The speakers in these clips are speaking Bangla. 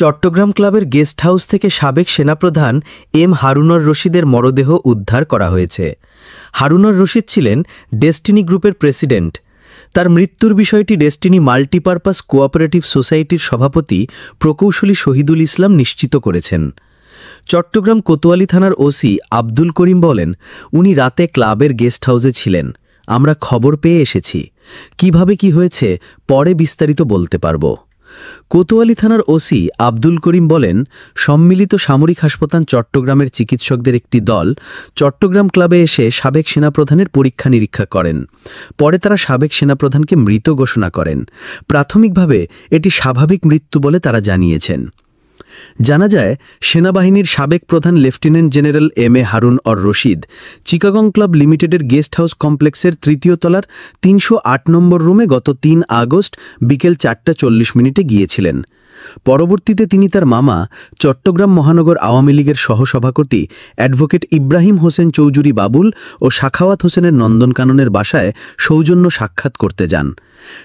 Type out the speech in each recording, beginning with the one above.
চট্টগ্রাম ক্লাবের গেস্ট হাউস থেকে সাবেক সেনাপ্রধান এম হারুনর রশিদের মরদেহ উদ্ধার করা হয়েছে। হারুনর রশিদ ছিলেন ডেস্টিনি গ্রুপের প্রেসিডেন্ট। তার মৃত্যুর বিষয়টি ডেস্টিনি মাল্টিপারপাস কোঅপারেটিভ সোসাইটির সভাপতি প্রকৌশলী শহীদুল ইসলাম নিশ্চিত করেছেন। চট্টগ্রাম কোতোয়ালি থানার ওসি আব্দুল করিম বলেন, উনি রাতে ক্লাবের গেস্ট হাউসে ছিলেন। আমরা খবর পেয়ে এসেছি। কিভাবে কি হয়েছে পরে বিস্তারিত বলতে পারব। কোতোয়ালি থানার ওসি আব্দুল করিম বলেন, সম্মিলিত সামরিক হাসপাতাল চট্টগ্রামের চিকিৎসকদের একটি দল চট্টগ্রাম ক্লাবে এসে সাবেক সেনাপ্রধানের পরীক্ষা নিরীক্ষা করেন। পরে তারা সাবেক সেনাপ্রধানকে মৃত ঘোষণা করেন। প্রাথমিকভাবে এটি স্বাভাবিক মৃত্যু বলে তারা জানিয়েছেন। জানা যায়, সেনাবাহিনীর সাবেক প্রধান lieutenant general M A Harun or Rashid Chittagong club লিমিটেডের গেস্ট হাউস কমপ্লেক্সের ৩য় তলার ৩০৮ নম্বর রুমে গত ৩ আগস্ট বিকেল ৪:৪০ গিয়েছিলেন। পরবর্তীতে তিনি তার মামা চট্টগ্রাম মহানগর আওয়ামী লীগের সহসভাপতি অ্যাডভোকেট ইব্রাহিম হোসেন চৌধুরী বাবুল ও সাখাওয়াত হোসেনের নন্দনকাননের বাসায় সৌজন্য সাক্ষাৎ করতে যান।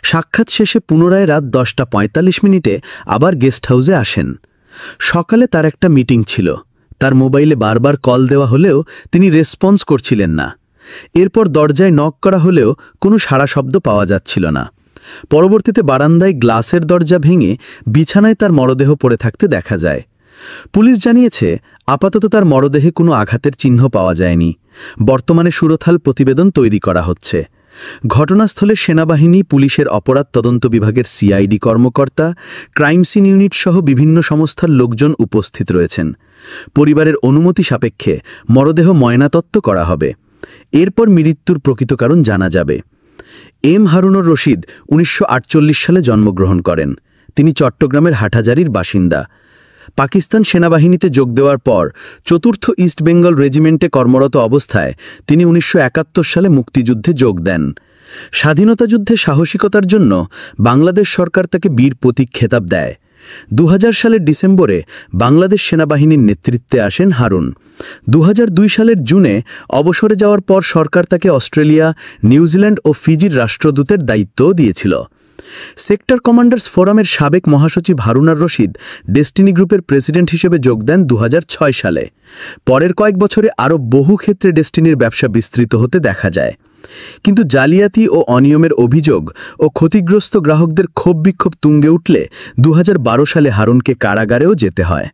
সাক্ষাৎ শেষে পুনরায় রাত 10:৪৫ আবার গেস্ট হাউসে আসেন। সকালে তার একটা মিটিং ছিল। তার মোবাইলে বারবার কল দেওয়া হলেও তিনি রেসপন্স করছিলেন না। এরপর দরজায় নক করা হলেও কোনো সাড়া শব্দ পাওয়া যাচ্ছিল না। পরবর্তীতে বারান্দায় গ্লাসের দরজা ভেঙে বিছানায় তার মরদেহ পড়ে থাকতে দেখা যায়। পুলিশ জানিয়েছে, আপাতত তার মরদেহে কোনো আঘাতের চিহ্ন পাওয়া যায়নি। বর্তমানে সুরথাল প্রতিবেদন তৈরি করা হচ্ছে। ঘটনাস্থলে সেনাবাহিনী, পুলিশের অপরাধ তদন্ত বিভাগের সিআইডি কর্মকর্তা, ক্রাইম সিন ইউনিট সহ বিভিন্ন সংস্থার লোকজন উপস্থিত রয়েছেন। পরিবারের অনুমতি সাপেক্ষে মরদেহ ময়নাতত্ত্ব করা হবে। এরপর মৃত্যুর প্রকৃত কারণ জানা যাবে। এম হারুনর রশিদ ১৯৪৮ সালে জন্মগ্রহণ করেন। তিনি চট্টগ্রামের হাটহাজারীর বাসিন্দা। পাকিস্তান সেনাবাহিনীতে যোগ দেওয়ার পর ৪র্থ ইস্ট বেঙ্গল রেজিমেন্টে কর্মরত অবস্থায় তিনি ১৯৭১ সালে মুক্তিযুদ্ধে যোগ দেন। স্বাধীনতা যুদ্ধে সাহসিকতার জন্য বাংলাদেশ সরকার তাকে বীর প্রতীক খেতাব দেয়। ২০০০ সালের ডিসেম্বরে বাংলাদেশ সেনাবাহিনীর নেতৃত্বে আসেন হারুন। ২০০২ সালের জুনে অবসরে যাওয়ার পর সরকার তাকে অস্ট্রেলিয়া, নিউজিল্যান্ড ও ফিজির রাষ্ট্রদূতের দায়িত্বও দিয়েছিল। সেক্টর কমান্ডার্স ফোরামের সাবেক মহাসচিব হারুনর রশিদ ডেস্টিনি গ্রুপের প্রেসিডেন্ট হিসেবে যোগ দেন ২০০৬ সালে। পরের কয়েক বছরে আরও বহু ক্ষেত্রে ডেস্টিনির ব্যবসা বিস্তৃত হতে দেখা যায়। কিন্তু জালিয়াতি ও অনিয়মের অভিযোগ ও ক্ষতিগ্রস্ত গ্রাহকদের ক্ষোভ বিক্ষোভ তুঙ্গে উঠলে ২০১২ সালে হারুনকে কারাগারেও যেতে হয়।